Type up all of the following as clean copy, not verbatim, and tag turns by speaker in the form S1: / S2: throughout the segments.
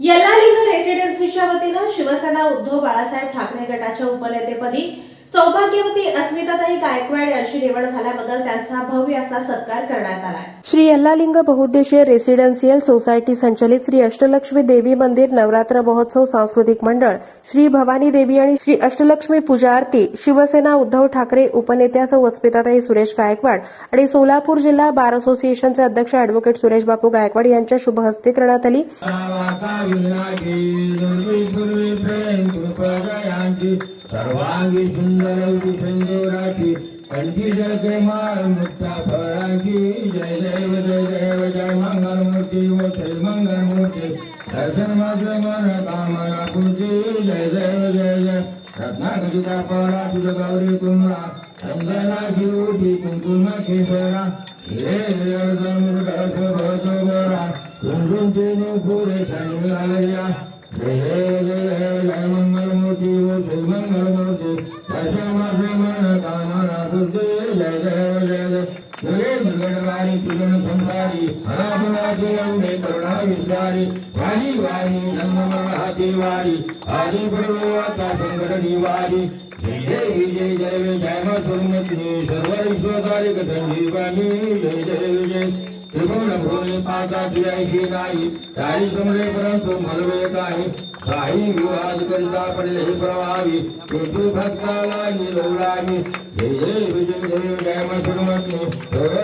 S1: यल्लालिंग रेसिडेन्सीच्या वतीनं शिवसेना उद्धव बाळासाहेब ठाकरे गटाच्या उपनेतेपदी सौभाग्यवती अस्मिताताई गायकवाड यांची निवड झाल्याबद्दल त्यांचा भव्य असा सत्कार करण्यात आला।
S2: श्री यल्लालिंग बहुउद्देशीय रेसिडेन्शियल सोसायटी संचलित श्री अष्टलक्ष्मी देवी मंदिर नवरात्र महोत्सव सांस्कृतिक मंडळ, श्री भवानी देवी आणि श्री अष्टलक्ष्मी पूजा आरती शिवसेना उद्धव ठाकरे उपनेत्या सौ अस्मिताताई सुरेश गायकवाड आणि सोलापूर जिल्हा बार असोसिएशनचे अध्यक्ष अॅडव्होकेट सुरेश बापू गायकवाड यांच्या शुभ हस्ते करण्यात आली।
S3: सर्वांगी सुंदरवती संजोराची कंठी जय माळ मुक्ता फळांची जय देव जय मंगलमूर्ती व श्री मंगलमूर्ती दर्शन माझे मन कामना पूर्ती जय देव जय रत्नागरीता फळा तुझ गौरी कुमरा संजनाची उठी कुंकुम केसरा हिरे गोरा कुंकुम तीन पुरे संगलालया जय जय मंगलमूर्ती व श्री मंगलमूर्ती दर्शन माझे मन कामना पूर्ती जय देव जय दुर्गडवारी तुझन संसारी अनाथनाची अंबे करुणा विचारी वारी वारी जन्ममरणाती वारी आदि पडवता संकट निवारी जय जय जय जय मथुरमती सर्व ईश्वरारी संजीवानी जय देव जय त्रिभुवन भुवने पाता तुझ्याशी नाही तारी समरे परंतु मलवे काही काही विवाद करिता पडले प्रवाही तू भक्ताला निलवलाही जय जय विजय जय मथुरमती सर्व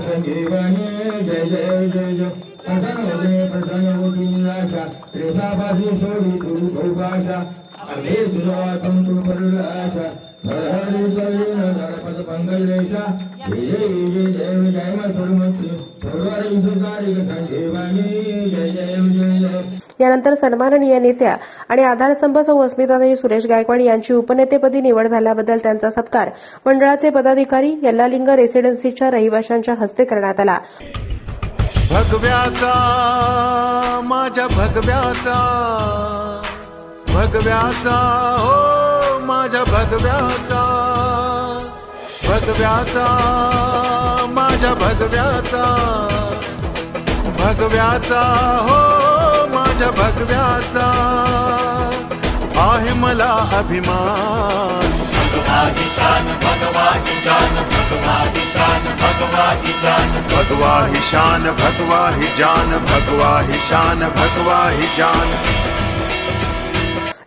S3: संजीवानी जय जय जय जय प्रसन्न होती निराशा त्रेसापाशी सोडी तू भोगाशा अभे तुझा तू पडला आशा हरी चलीन धरपद पंकजरेशा जय विजय जय जय मथुरमती सर्व ईश्वरारी संजीवानी जय जय जय जय।
S2: यानंतर सन्माननीय नेत्या आणि आधारस्तंभ सौ अस्मिताताई सुरेश गायकवाड यांची उपनेतेपदी निवड झाल्याबद्दल त्यांचा सत्कार मंडळाचे पदाधिकारी यल्लालिंग रेसिडेन्सीच्या रहिवाशांच्या हस्ते करण्यात आला।
S4: भगव्याचा माझ्या भगव्याचा भगव्याचा हो माझ्या भगव्याचा भगव्याचा माझ्या भगव्याचा भगव्याचा हो माझ्या भगव्याचा आहे मला अभिमान
S5: भगवाही शान भगवाही जान भगवाही शान भगवाही जान
S4: भगवाही शान भगवाही जान भगवाही शान भगवाही जान।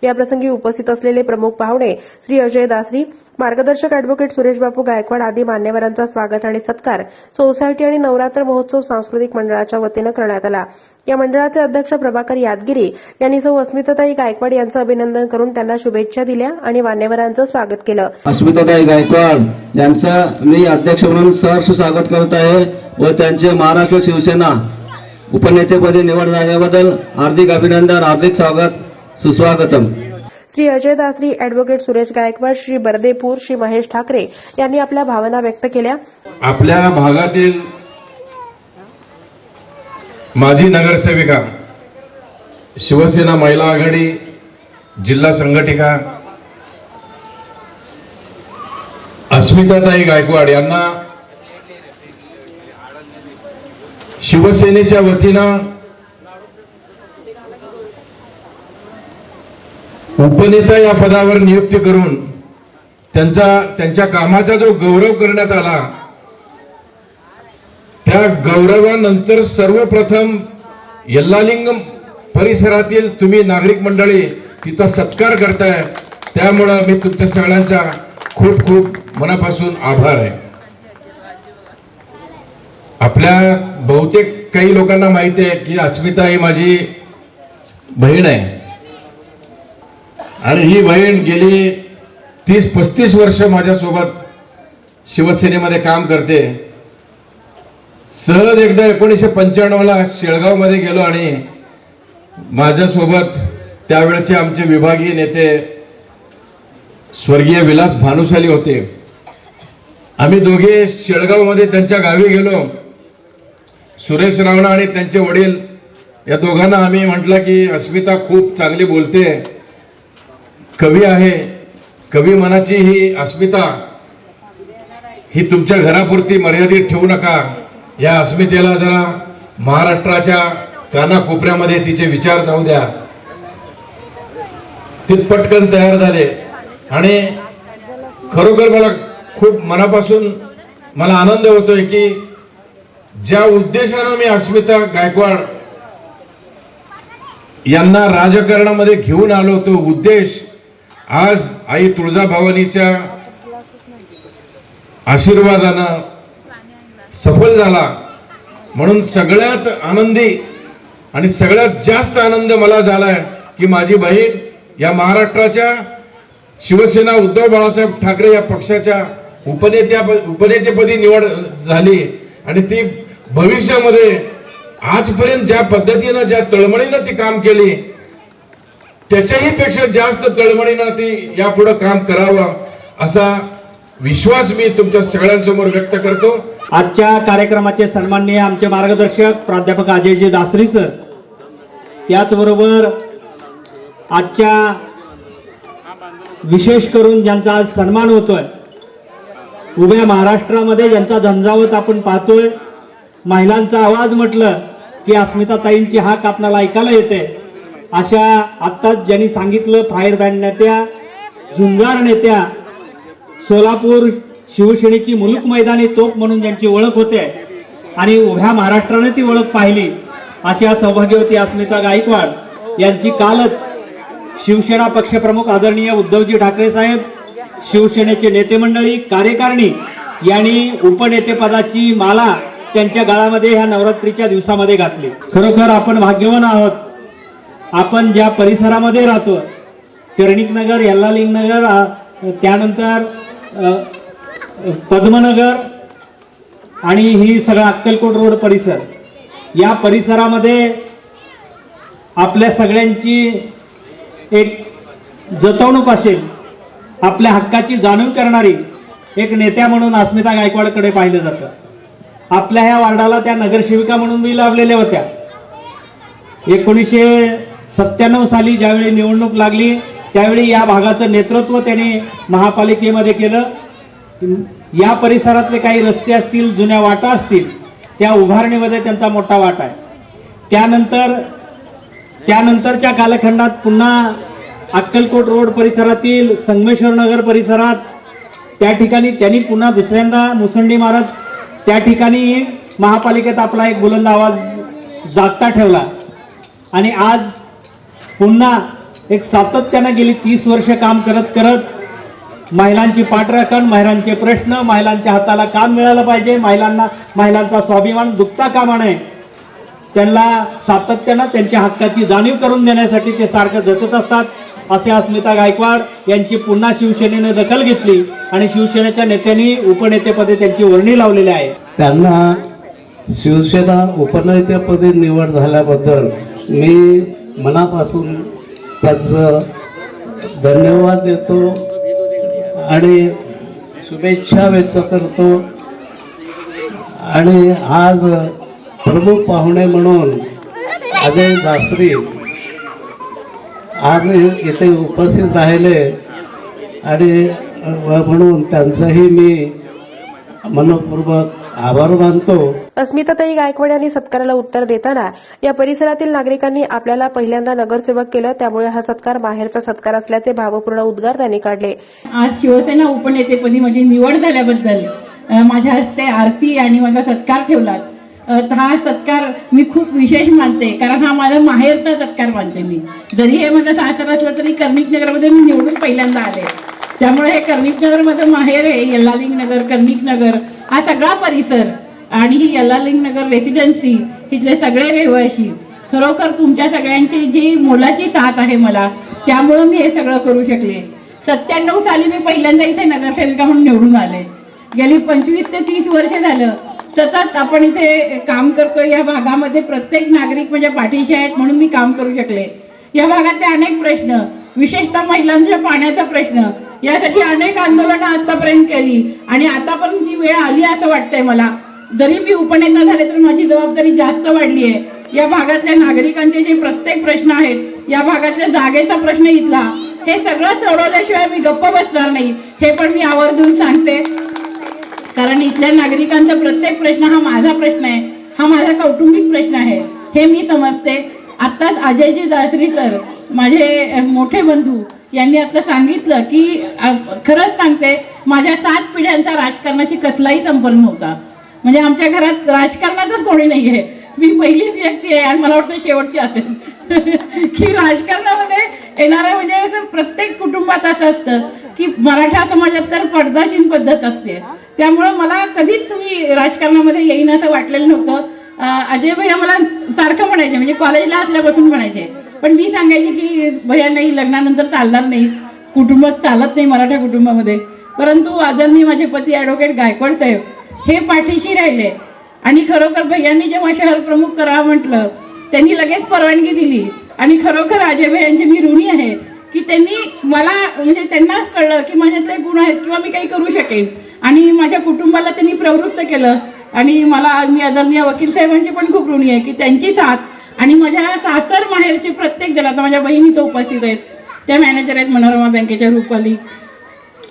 S2: याप्रसंगी उपस्थित असलेले प्रमुख पाहुणे श्री अजय दासरी, मार्गदर्शक अॅडव्होकेट सुरेश बापू गायकवाड आदी मान्यवरांचा स्वागत आणि सत्कार सोसायटी आणि नवरात्र महोत्सव सांस्कृतिक मंडळाच्या वतीनं करण्यात आला। या मंडळाचे अध्यक्ष प्रभाकर यादगिरी यांनी सौ अस्मिताताई गायकवाड यांचं अभिनंदन करून त्यांना शुभेच्छा दिल्या आणि मान्यवरांचं स्वागत केलं।
S6: अस्मिताताई गायकवाड यांचं मी अध्यक्ष म्हणून सहर्ष स्वागत करत आहे व त्यांचे महाराष्ट्र शिवसेना उपनेतेपदी निवड झाल्याबद्दल हार्दिक अभिनंदन, हार्दिक स्वागत, सुस्वागतम।
S2: श्री अजय दासरी, अॅडव्होकेट सुरेश गायकवाड, श्री बरदेपूर, श्री महेश ठाकरे यांनी आपल्या भावना व्यक्त केल्या।
S7: आपल्या भागातील माजी नगरसेविका, शिवसेना महिला आघाडी जिल्हा संघटिका अस्मिताताई गायकवाड यांना शिवसेनेच्या वतीनं उपनेता या पदावर नियुक्ती करून त्यांच्या कामाचा जो गौरव करण्यात आला, त्या गौरवानंतर सर्वप्रथम यल्लालिंग परिसरातील तुम्ही नागरिक मंडळी तिचा सत्कार करताय, त्यामुळे मी तुमच्या सगळ्यांचा खूप खूप मनापासून आभार आहे। आपल्या बहुतेक काही लोकांना माहिती आहे की अस्मिता ही माझी बहीण आहे आणि ही बहीण गेली 30-35 वर्ष माझ्यासोबत शिवसेनेमध्ये काम करते। सहज एकदा 1995ला शेळगाव मध्ये गेलो आणि माझ्यासोबत त्यावेळचे आमचे विभागीय नेते स्वर्गीय विलास भानुशाली होते। आम्ही दोघे शेळगाव मध्ये त्यांच्या गावी गेलो। सुरेश रावणा आणि त्यांचे वडील या दोघांना आम्ही म्हटलं की अस्मिता खूप चांगली बोलते, कवी आहे, कवी मनाची ही अस्मिता ही तुमच्या घरापुरती मर्यादित ठेवू नका, या अस्मितेला जरा महाराष्ट्राच्या कानाकोपऱ्यामध्ये तिचे विचार जाऊ द्या. ते पटकन तयार झाले आणि खरोखर मला खूप मनापासून मला आनंद होतोय की ज्या उद्देशानं मी अस्मिता गायकवाड यांना राजकारणामध्ये घेऊन आलो तो उद्देश आज आई तुळजाभवानीच्या आशीर्वादानं सफल झाला. म्हणून सगळ्यात आनंदी आणि सगळ्यात जास्त आनंद मला झालाय की माझी बहीण या महाराष्ट्राच्या शिवसेना उद्धव बाळासाहेब ठाकरे या पक्षाच्या उपनेतेपदी निवड झाली आणि ती भविष्यामध्ये आजपर्यंत ज्या पद्धतीनं ज्या तळमळीनं ती काम केली त्याच्याही पेक्षा जास्त तळमळीनं ती यापुढे काम करावं असा विश्वास मी तुमच्या सगळ्यांसमोर व्यक्त करतो.
S8: आजच्या कार्यक्रमाचे सन्माननीय आमचे मार्गदर्शक प्राध्यापक अजयजी दासरी सर, त्याचबरोबर आजच्या विशेष करून ज्यांचा आज सन्मान होतोय, उभ्या महाराष्ट्रामध्ये ज्यांचा झंझावत आपण पाहतोय, महिलांचा आवाज म्हटलं की अस्मिताताईंची हाक आपल्याला ऐकायला येते. अशा आत्ताच ज्यांनी सांगितलं फायर बँड नेत्या, झुंजार नेत्या, सोलापूर शिवसेनेची मुलूक मैदानी तोप म्हणून ज्यांची ओळख होते आणि उभ्या महाराष्ट्राने ती ओळख पाहिली अशा सौभाग्यवती अस्मिता गायकवाड यांची कालच शिवसेना पक्षप्रमुख आदरणीय उद्धवजी ठाकरे साहेब, शिवसेनेचे नेते मंडळी, कार्यकारिणी यांनी उपनेतेपदाची माला त्यांच्या गळ्यामध्ये ह्या नवरात्रीच्या दिवसामध्ये घातली. खरोखर आपण भाग्यवान आहोत. आपण ज्या परिसरामध्ये राहतो, कर्णिक नगर, यल्लालिंग नगर, त्यानंतर पद्मनगर आणि ही सगळा अक्कलकोट रोड परिसर, या परिसरामध्ये आपल्या सगळ्यांची एक जतवणूक असेल, आपल्या हक्काची जाणीव करणारी एक नेत्या म्हणून अस्मिता गायकवाडकडे पाहिलं जातं. आपल्या ह्या वार्डाला त्या नगरसेविका म्हणून मी लाभलेल्या होत्या. 1997 साली ज्यावेळी निवडणूक लागली त्यावेळी या भागाचं नेतृत्व त्यांनी महापालिकेमध्ये केलं. या परिसरातले काही रस्ते असतील, जुन्या वाटा असतील, त्या उभारणीमध्ये त्यांचा मोठा वाटा आहे. त्यानंतरच्या कालखंडात पुन्हा अक्कलकोट रोड परिसरातील संगमेश्वर नगर परिसरात त्या ठिकाणी त्यांनी पुन्हा दुसऱ्यांदा मुसंडी मारत त्या ठिकाणी महापालिकेत आपला एक बुलंद आवाज जागता ठेवला आणि आज पुन्हा एक सातत्यानं गेली 30 वर्ष काम करत करत महिलांची पाठराखण, महिलांचे प्रश्न, महिलांच्या हाताला काम मिळालं पाहिजे, महिलांचा स्वाभिमान दुखता कामा नये, त्यांना सातत्यानं त्यांच्या हक्काची जाणीव करून देण्यासाठी ते सारखं झटत असतात. असे अस्मिता गायकवाड यांची पुन्हा शिवसेनेने दखल घेतली आणि शिवसेनेच्या नेत्यांनी उपनेतेपदी त्यांची वर्णी लावलेली आहे.
S9: त्यांना शिवसेना उपनेतेपदी निवड झाल्याबद्दल मी मनापासून त्यांचं धन्यवाद देतो आणि शुभेच्छा व्यक्त करतो. आणि आज प्रमुख पाहुणे म्हणून अजय दासरी आज इथे उपस्थित राहिले आणि म्हणून त्यांचंही मी मनपूर्वक आभार मानतो.
S2: अस्मिताताई गायकवाड यांनी सत्काराला उत्तर देताना या परिसरातील नागरिकांनी आपल्याला पहिल्यांदा नगरसेवक केलं, त्यामुळे हा सत्कार माहेरचा सत्कार असल्याचे भावपूर्ण उद्गार त्यांनी काढले.
S10: आज शिवसेना उपनेतेपदी माझी निवड झाल्याबद्दल माझ्या हस्ते आरती आणि माझा सत्कार ठेवला. हा सत्कार मी खूप विशेष मानते, कारण हा माझा माहेरचा सत्कार मानते मी. जरी हे माझं सासर असलं तरी कर्णिक नगरमध्ये मी निवडून पहिल्यांदा आले, त्यामुळे हे कर्णिक नगर माझं माहेर आहे. यल्लालिंग नगर, कर्णिक नगर हा सगळा परिसर आणि ही यल्लालिंग नगर रेसिडेन्सी, इथले सगळे रहिवासी, खरोखर तुमच्या सगळ्यांची जी मोलाची साथ आहे मला, त्यामुळं मी हे सगळं करू शकले. 97 साली मी पहिल्यांदा इथे नगरसेविका म्हणून निवडून आले. गेली 25 ते 30 वर्ष झालं सतत आपण इथे काम करतोय. या भागामध्ये प्रत्येक नागरिक माझ्या पाठीशी आहेत म्हणून मी काम करू शकले. या भागातले अनेक प्रश्न, विशेषतः महिलांच्या पाण्याचा प्रश्न, यासाठी अनेक आंदोलनं आतापर्यंत केली आणि आतापर्यंत ती वेळ आली असं वाटतंय मला. जरी मी उपनेता झाले तर माझी जबाबदारी जास्त वाढली आहे. या भागातल्या नागरिकांचे जे प्रत्येक प्रश्न आहेत, या भागातल्या जागेचा प्रश्न इथला, हे सगळं सोडवल्याशिवाय मी गप्प बसणार नाही, हे पण मी आवर्जून सांगते. कारण इथल्या नागरिकांचा प्रत्येक प्रश्न हा माझा प्रश्न आहे, हा माझा कौटुंबिक प्रश्न आहे. हे मी समजते. आत्ताच अजयजी दासरी सर माझे मोठे बंधू यांनी आता सांगितलं की खरंच सांगते, माझ्या 7 पिढ्यांचा राजकारणाशी कसलाही संपर्क नव्हता. म्हणजे आमच्या घरात राजकारणातच कोणी नाही आहे. मी पहिलीच व्यक्ती आहे आणि मला वाटतं शेवटची असेल की राजकारणामध्ये येणारा. म्हणजे असं प्रत्येक कुटुंबात असं असतं की मराठा समाजात तर पडदाशीन पद्धत असते. त्यामुळं मला कधीच तुम्ही राजकारणामध्ये येईन असं वाटलेलं नव्हतं. अजय भैया मला सारखं म्हणायचे, म्हणजे कॉलेजला असल्यापासून म्हणायचे, पण मी सांगायचे की भैया नाही, लग्नानंतर चालणार नाही, कुटुंबात चालत नाही मराठा कुटुंबामध्ये. परंतु आदरणीय माझे पती ॲडव्होकेट गायकवाड साहेब हे पाठीशी राहिले आणि खरोखर भैयांनी जेव्हा शहर प्रमुख करावं म्हटलं त्यांनी लगेच परवानगी दिली. आणि खरोखर अजय भैयांचे मी ऋणी आहे की त्यांनी मला, म्हणजे त्यांना कळलं की माझ्यातले गुण आहेत किंवा मी काही करू शकेन आणि माझ्या कुटुंबाला त्यांनी प्रवृत्त केलं. आणि मी आदरणीय वकील साहेबांची पण खूप ऋणी आहे की त्यांची साथ आणि माझ्या सासर माहेरचे प्रत्येक जण, आता माझ्या बहिणी तर उपस्थित आहेत, त्या मॅनेजर आहेत मनोरमा बँकेच्या रूपाली,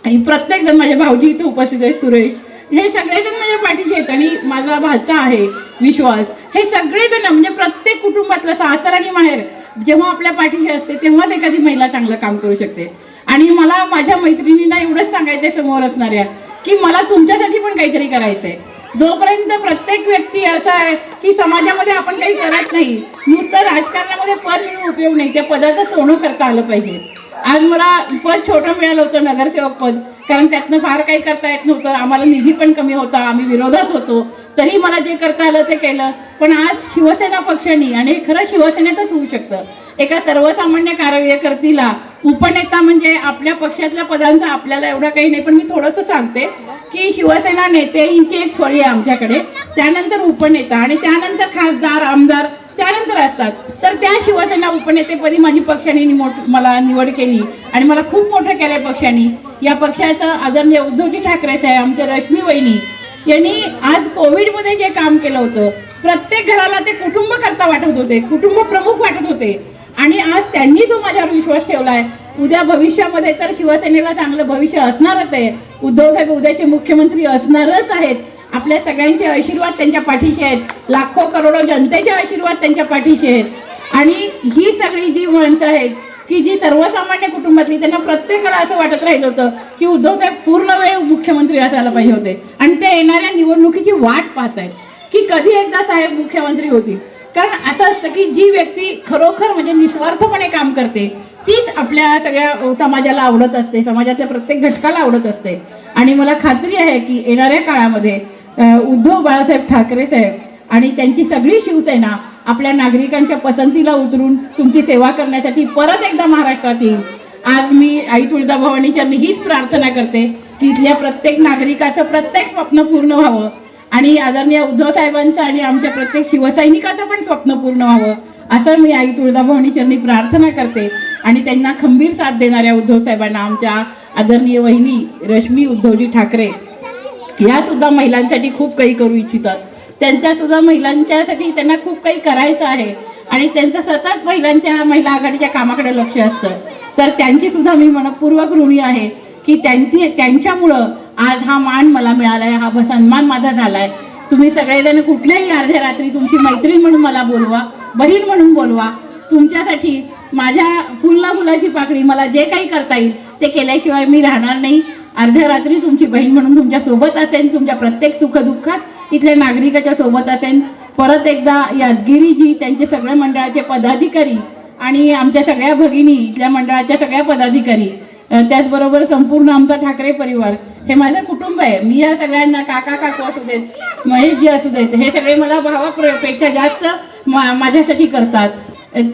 S10: आणि प्रत्येक जण, माझे भाऊजी इथे उपस्थित आहेत सुरेश, हे सगळेजण माझ्या पाठीशी आहेत. आणि माझा भाचा आहे विश्वास, हे सगळेजण, म्हणजे प्रत्येक कुटुंबातलं सासर आणि माहेर जेव्हा आपल्या पाठीशी असते तेव्हाच एखादी महिला चांगलं काम करू शकते. आणि मला माझ्या मैत्रिणींना एवढंच सांगायचंय समोर असणाऱ्या की मला तुमच्यासाठी पण काहीतरी करायचंय. जोपर्यंत प्रत्येक व्यक्ती असा आहे की समाजामध्ये आपण काही करत नाही, नुसतं राजकारणामध्ये पद मिळून उपयोग नाही, त्या पदाचं सोनं करता आलं पाहिजे. आज मला पद छोटं मिळालं होतं, नगरसेवक पद, कारण त्यातनं फार काही करता येत नव्हतं, आम्हाला निधी पण कमी होता, आम्ही विरोधात होतो, तरी मला जे करता आलं ते केलं. पण आज शिवसेना पक्षाने, आणि हे खरं शिवसेनेतच होऊ शकतं, एका सर्वसामान्य कार्यकर्तीला उपनेता, म्हणजे आपल्या पक्षातल्या पदांचा आपल्याला एवढं काही नाही, पण मी थोडंसं सांगते की शिवसेना नेत्यांची एक फळी आहे आमच्याकडे, त्यानंतर उपनेता आणि त्यानंतर खासदार, आमदार त्यानंतर असतात. तर त्या शिवसेना उपनेतेपदी माझी पक्षाने मला निवड केली आणि मला खूप मोठं केलंय पक्षाने. या पक्षाचं आदरणीय उद्धवजी ठाकरे साहेब, आमच्या रश्मी वहिनी यांनी आज कोविडमध्ये जे काम केलं होतं, प्रत्येक घराला ते कुटुंब करता वाटत होते, कुटुंब प्रमुख वाटत होते. आणि आज त्यांनी जो माझ्यावर विश्वास ठेवलाय, उद्या भविष्यामध्ये तर शिवसेनेला चांगलं भविष्य असणारच आहे. उद्धव साहेब उद्याचे मुख्यमंत्री असणारच आहेत. आपल्या सगळ्यांचे आशीर्वाद त्यांच्या पाठीशी आहेत, लाखो करोडो जनतेचे आशीर्वाद त्यांच्या पाठीशी आहेत. आणि ही सगळी जी माणसं आहेत की जी सर्वसामान्य कुटुंबातली, त्यांना प्रत्येकाला असं वाटत राहिलं होतं की उद्धव साहेब पूर्ण वेळ मुख्यमंत्री असायला पाहिजे होते, आणि ते येणाऱ्या निवडणुकीची वाट पाहत आहेत की कधी एकदा साहेब मुख्यमंत्री होतील. कारण असं असतं की जी व्यक्ती खरोखर म्हणजे निस्वार्थपणे काम करते तीच आपल्या सगळ्या समाजाला आवडत असते, समाजातल्या प्रत्येक घटकाला आवडत असते. आणि मला खात्री आहे की येणाऱ्या काळामध्ये उद्धव बाळासाहेब ठाकरे साहेब आणि त्यांची सगळी शिवसेना आपल्या नागरिकांच्या पसंतीला उतरून तुमची सेवा करण्यासाठी परत एकदा महाराष्ट्रात येईल. आज मी आई तुळजाभवानीच्या हीच प्रार्थना करते की इथल्या प्रत्येक नागरिकाचं प्रत्येक स्वप्न पूर्ण व्हावं आणि आदरणीय उद्धव साहेबांचं आणि आमच्या प्रत्येक शिवसैनिकाचं पण स्वप्न पूर्ण व्हावं, असं मी आई तुळजाभवानीचरणी प्रार्थना करते. आणि त्यांना खंबीर साथ देणाऱ्या उद्धव साहेबांना, आमच्या आदरणीय वहिनी रश्मी उद्धवजी ठाकरे, या सुद्धा महिलांसाठी खूप काही करू इच्छितात. त्यांच्या सुद्धा महिलांच्यासाठी त्यांना खूप काही करायचं आहे आणि त्यांचं सतत महिला आघाडीच्या कामाकडे लक्ष असतं. तर त्यांची सुद्धा मी मनपूर्वक ऋणी आहे की त्यांच्यामुळं आज हा मान मला मिळालाय, हा सन्मान माझा झालाय. तुम्ही सगळेजण कुठल्याही अर्ध्या रात्री तुमची मैत्रीण म्हणून मला बोलवा, बहीण म्हणून बोलवा. तुमच्यासाठी माझ्या फुलाची पाकळी, मला जे काही करता येईल ते केल्याशिवाय मी राहणार नाही. अर्ध्या रात्री तुमची बहीण म्हणून तुमच्या सोबत असेल, तुमच्या प्रत्येक सुखदुःखात इथल्या नागरिकाच्या सोबत असेल. परत एकदा यादगिरीजी, त्यांचे सगळ्या मंडळाचे पदाधिकारी आणि आमच्या सगळ्या भगिनी, इथल्या मंडळाच्या सगळ्या पदाधिकारी, त्याचबरोबर संपूर्ण आमचा ठाकरे परिवार, हे माझं कुटुंब आहे. मी या सगळ्यांना काका काकू असू देत, महेशजी असू देत, हे सगळे मला भावापेक्षा जास्त माझ्यासाठी करतात.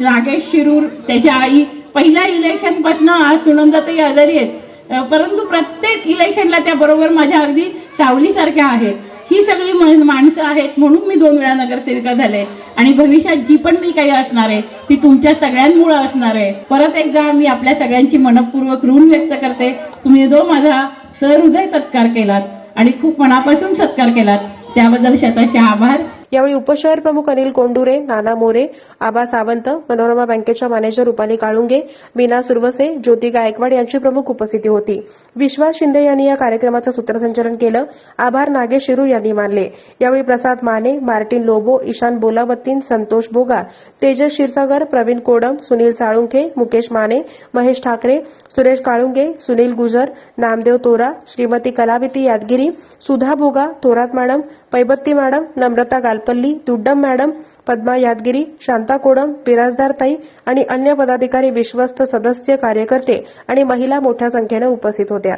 S10: नागेश शिरूर, त्याच्या आई, पहिल्या इलेक्शनपासून आज सुनंदाताई आजारी आहेत, परंतु प्रत्येक इलेक्शनला त्या बरोबर माझ्या अगदी सावलीसारख्या आहेत. ही सगळी माणसं आहेत म्हणून मी 2 वेळा नगरसेविका झाले आणि भविष्यात जी पण मी काही असणार आहे ती तुमच्या सगळ्यांमुळे असणार आहे. परत एकदा मी आपल्या सगळ्यांची मनपूर्वक ऋण व्यक्त करते. तुम्ही जो माझा सहृदय सत्कार केलात आणि खूप मनापासून सत्कार केलात त्याबद्दल शतशः आभार.
S2: यावेळी उपशहर प्रमुख अनिल कोंडुरे, नाना मोरे, आबा सावंत, मनोरमा बँकेच्या मॅनेजर रुपाली काळुंगे, मीना सुरवसे, ज्योती गायकवाड यांची प्रमुख उपस्थिती होती. विश्वास शिंदे यांनी या कार्यक्रमाचं सूत्रसंचालन केलं. आभार नागेश शिरू यांनी मानले. यावेळी प्रसाद माने, मार्टिन लोबो, ईशान बोलावत्तीन, संतोष बोगा, तेजस क्षीरसागर, प्रवीण कोडम, सुनील साळुंखे, मुकेश माने, महेश ठाकरे, सुरेश काळुंगे, सुनील गुजर, नामदेव तोरा, श्रीमती कलावती यादगिरी, सुधा भोगा, थोरात मॅडम, पैबत्ती मॅडम, नम्रता गालपल्ली, दुड्डम मॅडम, पद्मा यादगिरी, शांता कोडम, बिराजदार ताई आणि अन्य पदाधिकारी, विश्वस्त सदस्य, कार्यकर्ते आणि महिला मोठ्या संख्येने उपस्थित होत्या.